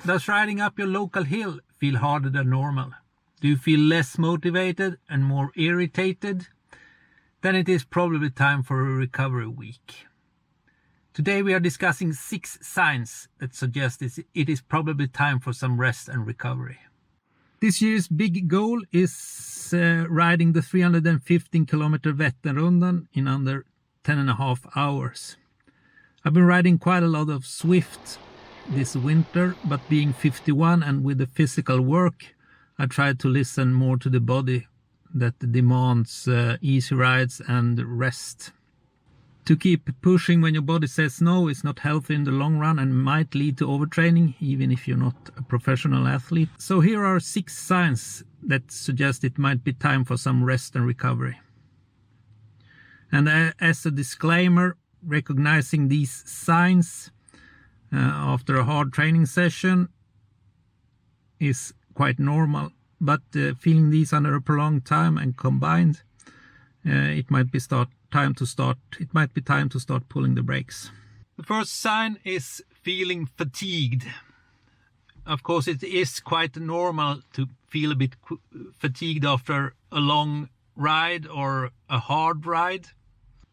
Does riding up your local hill feel harder than normal? Do you feel less motivated and more irritated? Then it is probably time for a recovery week. Today we are discussing 6 signs that suggest it is probably time for some rest and recovery. This year's big goal is riding the 315 kilometer Vätternrundan in under 10.5 hours. I've been riding quite a lot of Swift this winter, but being 51 and with the physical work, I tried to listen more to the body that demands easy rides and rest. To keep pushing when your body says no is not healthy in the long run and might lead to overtraining, even if you're not a professional athlete. So here are 6 signs that suggest it might be time for some rest and recovery. And as a disclaimer, recognizing these signs after a hard training session is quite normal, but feeling these under a prolonged time and combined, it might be time to start pulling the brakes. The first sign is feeling fatigued. Of course, it is quite normal to feel a bit fatigued after a long ride or a hard ride,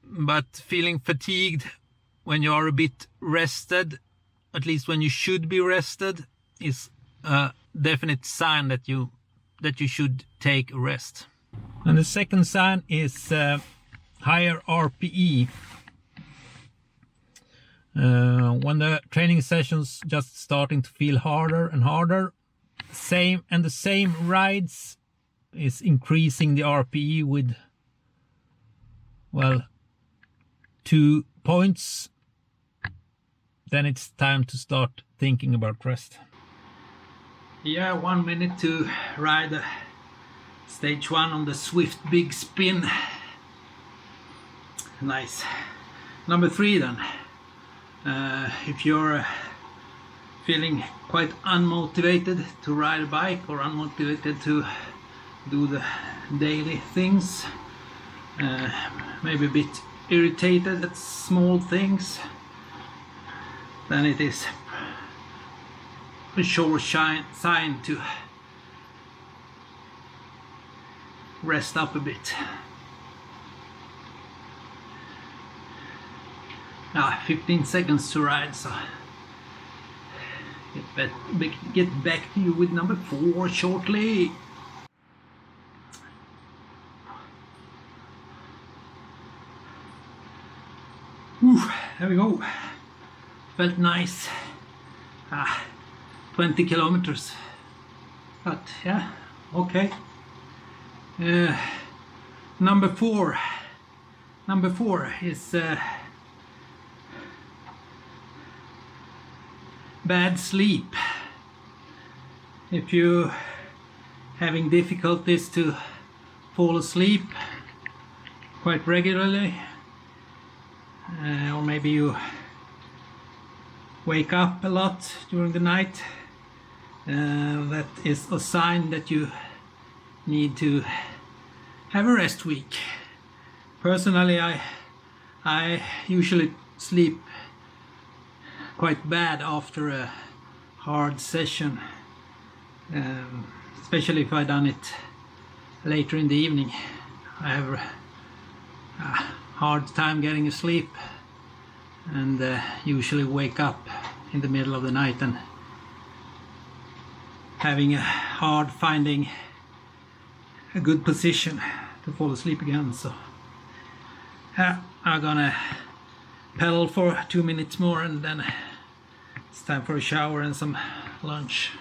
but feeling fatigued when you are a bit rested, at least when you should be rested, is a definite sign that you should take a rest. And the second sign is higher RPE. When the training sessions just starting to feel harder and harder, the same rides is increasing the RPE with, well, 2 points, then it's time to start thinking about rest. Yeah, 1 minute to ride stage 1 on the Swift big spin. Nice. Number 3 then. If you're feeling quite unmotivated to ride a bike or unmotivated to do the daily things, maybe a bit irritated at small things, then it is a sure sign to rest up a bit. Now 15 seconds to ride, so get back to you with number 4 shortly. Whew, there we go. Felt nice. 20 kilometers. But yeah, okay. Number 4 is bad sleep. If you're having difficulties to fall asleep quite regularly, or maybe you wake up a lot during the night, that is a sign that you need to have a rest week. Personally, I usually sleep quite bad after a hard session, especially if I've done it later in the evening. I have a hard time getting asleep and usually wake up in the middle of the night and having a hard finding a good position to fall asleep again. So I'm gonna pedal for 2 minutes more and then it's time for a shower and some lunch,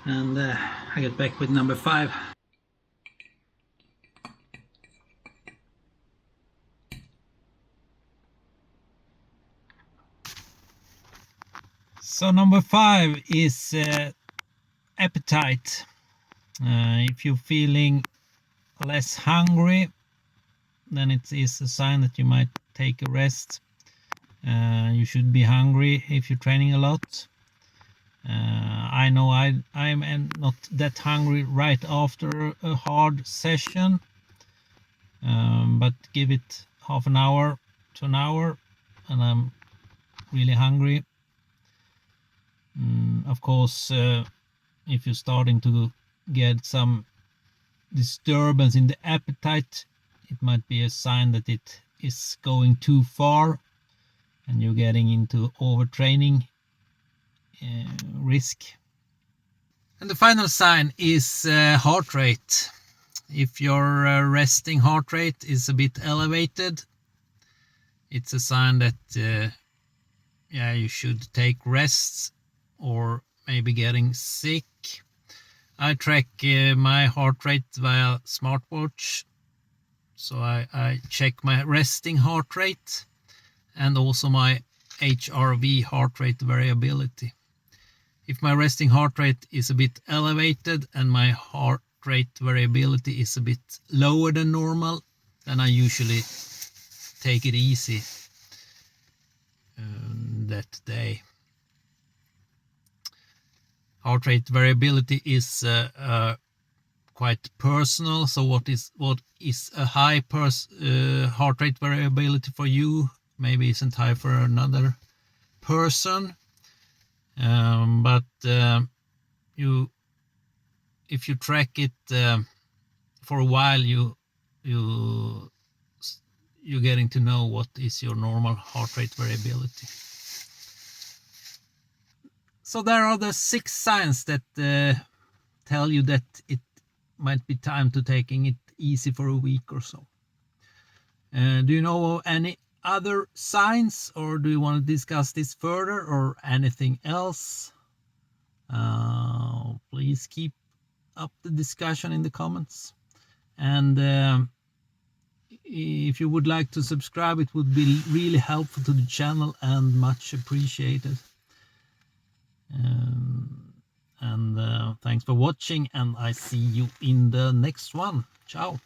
and I get back with number 5. So number 5 is appetite. If you're feeling less hungry, then it is a sign that you might take a rest. You should be hungry if you're training a lot. I know I'm not that hungry right after a hard session, but give it half an hour to an hour and I'm really hungry. Of course, if you're starting to get some disturbance in the appetite, it might be a sign that it is going too far and you're getting into overtraining risk. And the final sign is heart rate. If your resting heart rate is a bit elevated, it's a sign that you should take rests or maybe getting sick. I track my heart rate via smartwatch, so I check my resting heart rate and also my HRV, heart rate variability. If my resting heart rate is a bit elevated and my heart rate variability is a bit lower than normal, then I usually take it easy that day. Heart rate variability is quite personal. So what is a high heart rate variability for you maybe isn't high for another person. But if you track it for a while, you're getting to know what is your normal heart rate variability. So there are the 6 signs that tell you that it might be time to taking it easy for a week or so. Do you know any other signs, or do you want to discuss this further, or anything else? Please keep up the discussion in the comments. And if you would like to subscribe, it would be really helpful to the channel and much appreciated. And thanks for watching, and I see you in the next one. Ciao.